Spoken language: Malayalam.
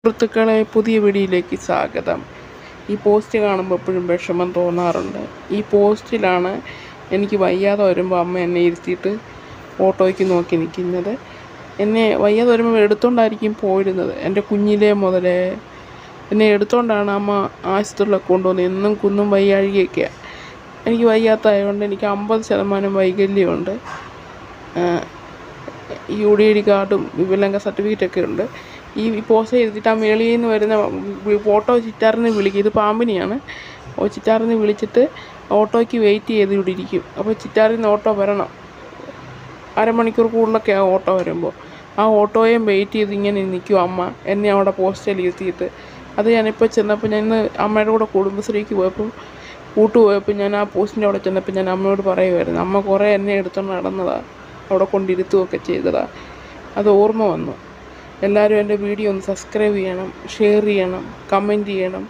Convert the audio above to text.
സുഹൃത്തുക്കളെ, പുതിയ വീഡിയോയിലേക്ക് സ്വാഗതം. ഈ പോസ്റ്റ് കാണുമ്പോൾ എപ്പോഴും വിഷമം തോന്നാറുണ്ട്. ഈ പോസ്റ്റിലാണ് എനിക്ക് വയ്യാതെ വരുമ്പോൾ അമ്മ എന്നെ ഇരുത്തിയിട്ട് ഓട്ടോയ്ക്ക് നോക്കി നിൽക്കുന്നത്. എന്നെ വയ്യാതെ വരുമ്പോൾ എടുത്തുകൊണ്ടായിരിക്കും പോയിരുന്നത്. എൻ്റെ കുഞ്ഞിലേ മുതലേ എന്നെ എടുത്തുകൊണ്ടാണ് അമ്മ ആശുപത്രിയിലൊക്കെ കൊണ്ടുവന്നത്. എന്നും കുന്നും വയ്യാഴികയൊക്കെയാണ്. എനിക്ക് വയ്യാത്തതായതുകൊണ്ട് എനിക്ക് 50% വൈകല്യമുണ്ട്. UDD കാർഡും വികലാംഗ സർട്ടിഫിക്കറ്റൊക്കെ ഉണ്ട്. ഈ പോസ്റ്റ് ചെയ്തിട്ട് ആ മേളിൽ നിന്ന് വരുന്ന ഓട്ടോ ചിറ്റാറിന് വിളിക്കും. ഇത് പാമ്പിനിയാണ്. ചിറ്റാറിന് വിളിച്ചിട്ട് ഓട്ടോയ്ക്ക് വെയിറ്റ് ചെയ്ത് ഇവിടെ ഇരിക്കും. അപ്പോൾ ചിറ്റാറിൽ നിന്ന് ഓട്ടോ വരണം. അരമണിക്കൂർ കൂടുതലൊക്കെ ആ ഓട്ടോ വരുമ്പോൾ ആ ഓട്ടോയും വെയിറ്റ് ചെയ്ത് ഇങ്ങനെ നിൽക്കും അമ്മ എന്നെ അവിടെ പോസ്റ്റയിൽ ഇരുത്തിയിട്ട്. അത് ഞാനിപ്പോൾ ചെന്നപ്പോൾ ഞാൻ അമ്മയുടെ കൂടെ കുടുംബശ്രീക്ക് കൂട്ടുപോയപ്പോൾ ഞാൻ ആ പോസ്റ്റിൻ്റെ അവിടെ ചെന്നപ്പോൾ ഞാൻ അമ്മയോട് പറയുമായിരുന്നു. അമ്മ കുറേ എന്നെ എടുത്തുകൊണ്ട് നടന്നതാണ്, അവിടെ കൊണ്ടിരുത്തുകയൊക്കെ ചെയ്തതാണ്. അത് ഓർമ്മ വന്നു. എല്ലാവരും എൻ്റെ വീഡിയോ ഒന്ന് സബ്സ്ക്രൈബ് ചെയ്യണം, ഷെയർ ചെയ്യണം, കമൻറ്റ് ചെയ്യണം.